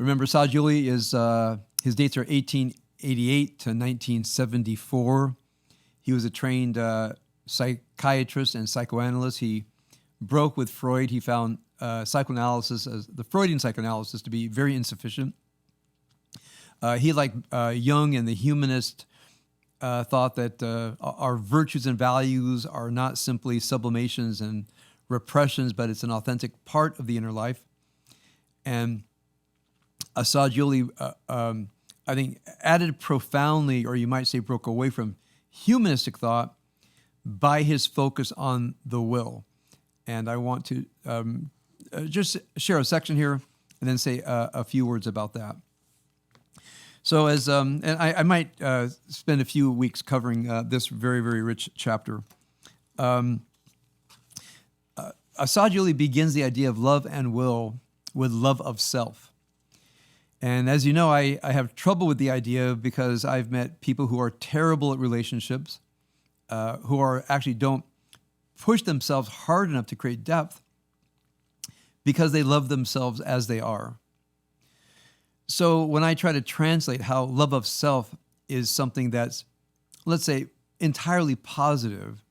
Remember, Assagioli is his dates are 1888 to 1974. He was a trained psychiatrist and psychoanalyst. He broke with Freud. He found psychoanalysis, as the Freudian psychoanalysis, to be very insufficient. He, like Jung and the humanist, thought that our virtues and values are not simply sublimations and repressions, but it's an authentic part of the inner life. And Assagioli, I think, added profoundly, or you might say broke away from humanistic thought by his focus on the will. And I want to just share a section here and then say a few words about that. So and I might spend a few weeks covering this very, very rich chapter. Assagioli begins the idea of love and will with love of self. And as you know, I have trouble with the idea because I've met people who are terrible at relationships, who are actually don't push themselves hard enough to create depth because they love themselves as they are. So when I try to translate how love of self is something that's, let's say, entirely positive,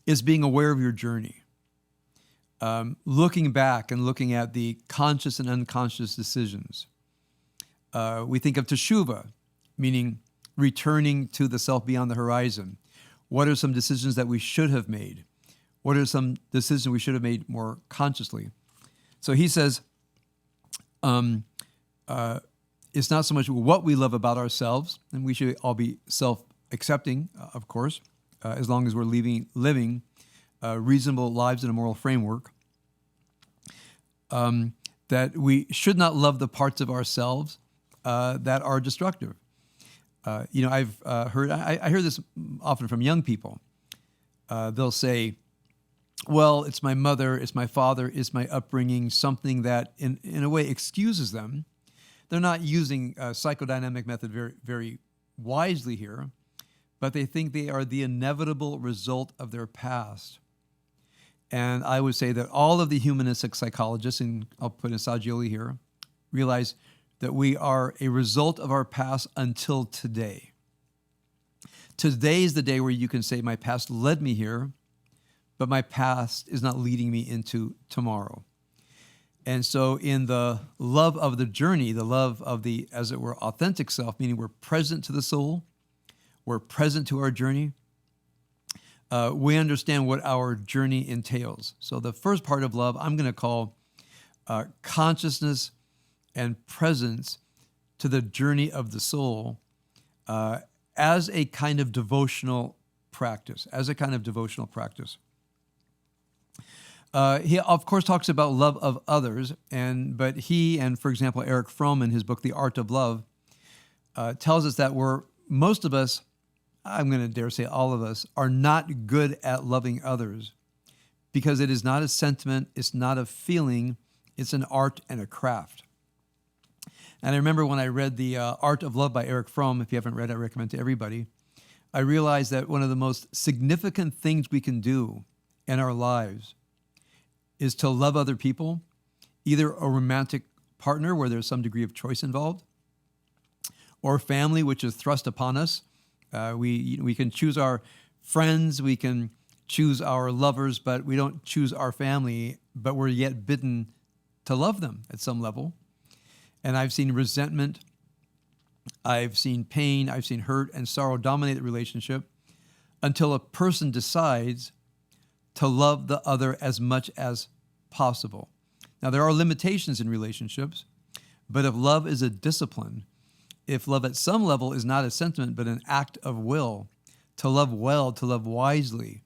is being aware of your journey. Looking back and looking at the conscious and unconscious decisions. We think of teshuvah, meaning returning to the self beyond the horizon. What are some decisions that we should have made? What are some decisions we should have made more consciously? So he says, it's not so much what we love about ourselves, and we should all be self-accepting, of course, as long as we're living reasonable lives in a moral framework, that we should not love the parts of ourselves that are destructive. I've heard, I hear this often from young people. They'll say, well, it's my mother, it's my father, it's my upbringing, something that in a way excuses them. They're not using a psychodynamic method very, very wisely here, but they think they are the inevitable result of their past. And I would say that all of the humanistic psychologists, and I'll put Assagioli here, realize that we are a result of our past until today. Today is the day where you can say, my past led me here, but my past is not leading me into tomorrow. And so in the love of the journey, the love of the, as it were, authentic self, meaning we're present to the soul, we're present to our journey, we understand what our journey entails. So the first part of love, I'm going to call consciousness and presence to the journey of the soul as a kind of devotional practice, He, of course, talks about love of others, but he and, for example, Erich Fromm in his book, The Art of Love, tells us that most of us, I'm going to dare say all of us, are not good at loving others because it is not a sentiment, it's not a feeling, it's an art and a craft. And I remember when I read The Art of Love by Erich Fromm, if you haven't read it, I recommend it to everybody, I realized that one of the most significant things we can do in our lives is to love other people, either a romantic partner where there's some degree of choice involved, or family, which is thrust upon us. We can choose our friends, we can choose our lovers, but we don't choose our family, but we're yet bidden to love them at some level. And I've seen resentment, I've seen pain, I've seen hurt and sorrow dominate the relationship until a person decides to love the other as much as possible. Now, there are limitations in relationships, but if love is a discipline, if love at some level is not a sentiment, but an act of will, to love well, to love wisely,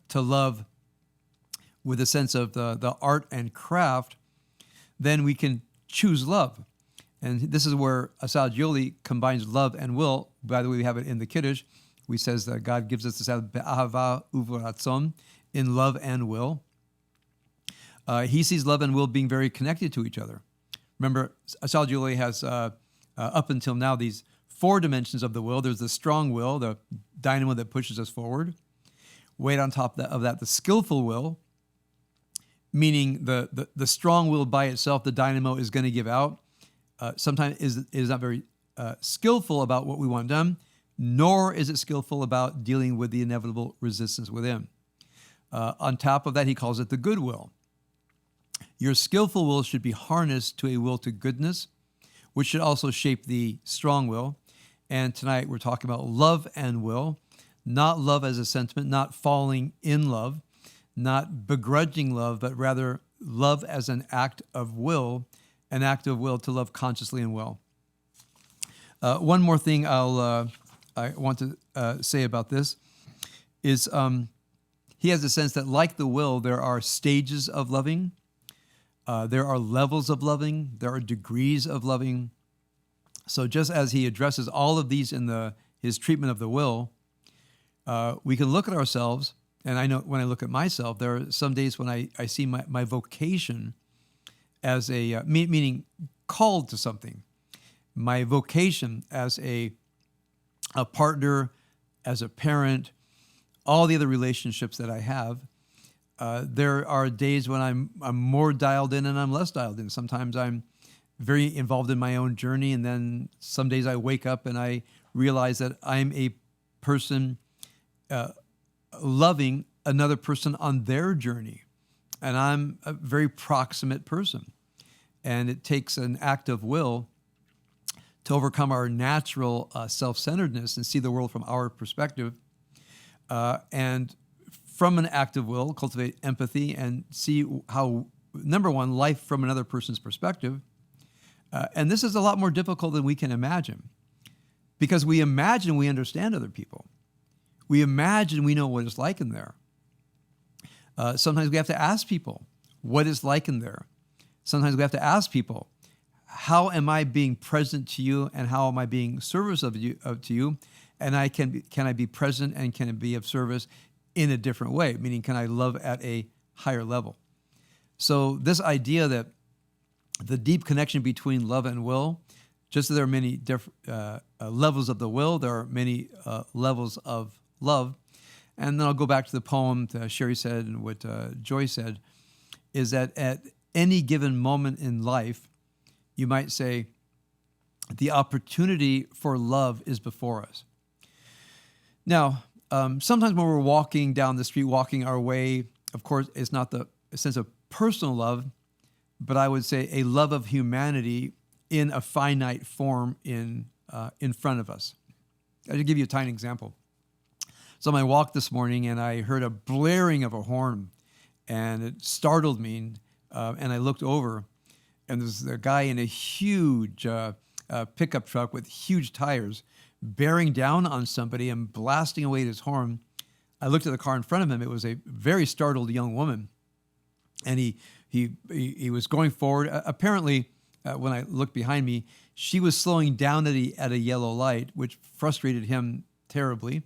to love with a sense of the art and craft, then we can choose love. And this is where Assagioli combines love and will. By the way, we have it in the Kiddush. We says that God gives us this be'ahava uvratzon, in love and will. He sees love and will being very connected to each other. Remember, Assagioli has, up until now, these 4 dimensions of the will. There's the strong will, the dynamo that pushes us forward. Wait on top of that, the skillful will. meaning the strong will by itself, the dynamo is going to give out. Sometimes is not very skillful about what we want done, nor is it skillful about dealing with the inevitable resistance within. On top of that, he calls it the good will. Your skillful will should be harnessed to a will to goodness, which should also shape the strong will. And tonight we're talking about love and will, not love as a sentiment, not falling in love, not begrudging love, but rather love as an act of will to love consciously and well. One more thing I want to say about this is he has a sense that, like the will, there are stages of loving. There are levels of loving. There are degrees of loving. So just as he addresses all of these in his treatment of the will, we can look at ourselves, and I know when I look at myself, there are some days when I see my vocation as meaning called to something. My vocation as a partner, as a parent, all the other relationships that I have. There are days when I'm more dialed in and I'm less dialed in. Sometimes I'm very involved in my own journey, and then some days I wake up and I realize that I'm a person loving another person on their journey, and I'm a very proximate person. And it takes an act of will to overcome our natural self-centeredness and see the world from our perspective, and from an act of will, cultivate empathy and see how, number one, life from another person's perspective. And this is a lot more difficult than we can imagine, because we imagine we understand other people. We imagine we know what it's like in there. Sometimes we have to ask people what it's like in there. Sometimes we have to ask people, how am I being present to you, and how am I being service to you? And can I be present and can I be of service in a different way? Meaning, can I love at a higher level? So this idea that the deep connection between love and will, just as there are many different levels of the will, there are many levels of love. And then I'll go back to the poem that Sherry said and what Joy said, is that at any given moment in life, you might say, the opportunity for love is before us. Now, sometimes when we're walking down the street, walking our way, of course, it's not the sense of personal love, but I would say a love of humanity in a finite form in front of us. I'll give you a tiny example. So on my walk this morning, and I heard a blaring of a horn, and it startled me, and I looked over, and there's a guy in a huge pickup truck with huge tires bearing down on somebody and blasting away his horn. I looked at the car in front of him. It was a very startled young woman, and he was going forward. Apparently, when I looked behind me, she was slowing down at a yellow light, which frustrated him terribly.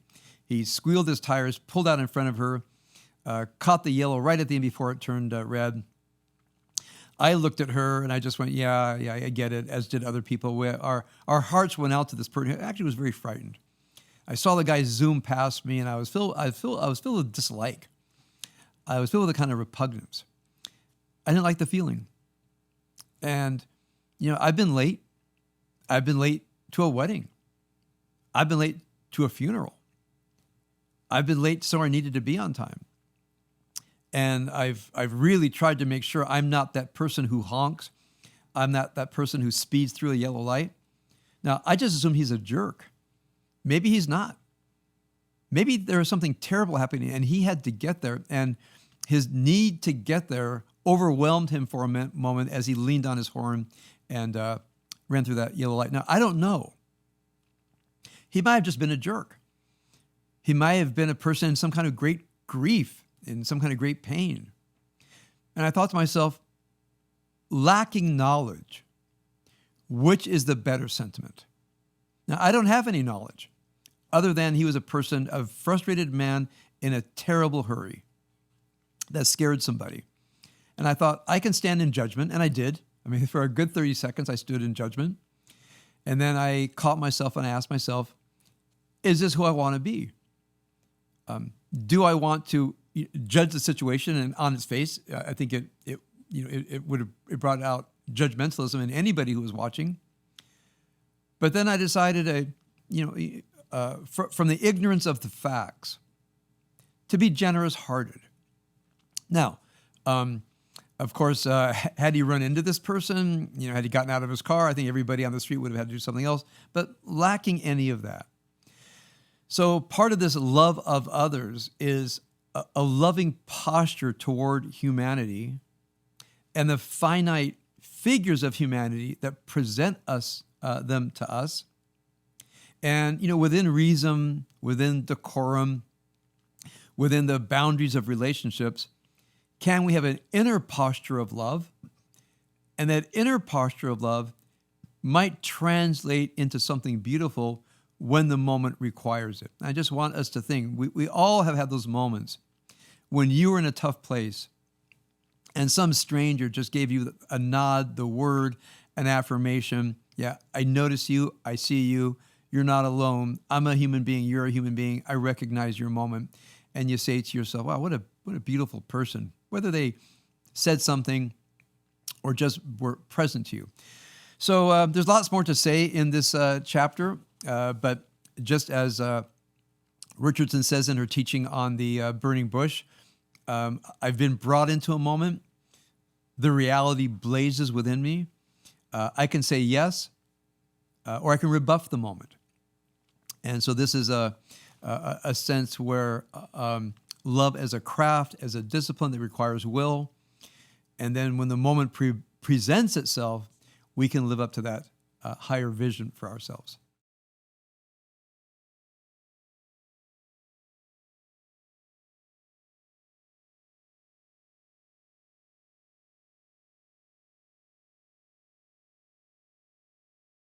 He squealed his tires, pulled out in front of her, caught the yellow right at the end before it turned red. I looked at her and I just went, yeah, I get it, as did other people. Our hearts went out to this person who actually was very frightened. I saw the guy zoom past me, and I was filled with dislike. I was filled with a kind of repugnance. I didn't like the feeling. And, I've been late. I've been late to a wedding. I've been late to a funeral. I've been late somewhere I needed to be on time. And I've really tried to make sure I'm not that person who honks. I'm not that person who speeds through a yellow light. Now, I just assume he's a jerk. Maybe he's not. Maybe there was something terrible happening, and he had to get there, and his need to get there overwhelmed him for a moment as he leaned on his horn and ran through that yellow light. Now, I don't know. He might have just been a jerk. He might have been a person in some kind of great grief, in some kind of great pain. And I thought to myself, lacking knowledge, which is the better sentiment? Now, I don't have any knowledge other than he was a frustrated man in a terrible hurry that scared somebody. And I thought, I can stand in judgment, and I did. For a good 30 seconds, I stood in judgment. And then I caught myself and I asked myself, is this who I want to be? Do I want to judge the situation and on its face. I think it brought out judgmentalism in anybody who was watching. But then I decided from the ignorance of the facts, to be generous-hearted. Now, of course, had he run into this person, had he gotten out of his car, I think everybody on the street would have had to do something else, but lacking any of that. So part of this love of others is a loving posture toward humanity and the finite figures of humanity that present them to us. And, within reason, within decorum, within the boundaries of relationships, can we have an inner posture of love? And that inner posture of love might translate into something beautiful when the moment requires it. I just want us to think, we all have had those moments when you were in a tough place and some stranger just gave you a nod, the word, an affirmation. Yeah, I notice you, I see you, you're not alone. I'm a human being, you're a human being. I recognize your moment. And you say to yourself, wow, what a beautiful person, whether they said something or just were present to you. So there's lots more to say in this chapter, but just as Richardson says in her teaching on the burning bush, I've been brought into a moment. The reality blazes within me. I can say yes, or I can rebuff the moment. And so this is a sense where love as a craft, as a discipline that requires will. And then when the moment presents itself, we can live up to that higher vision for ourselves.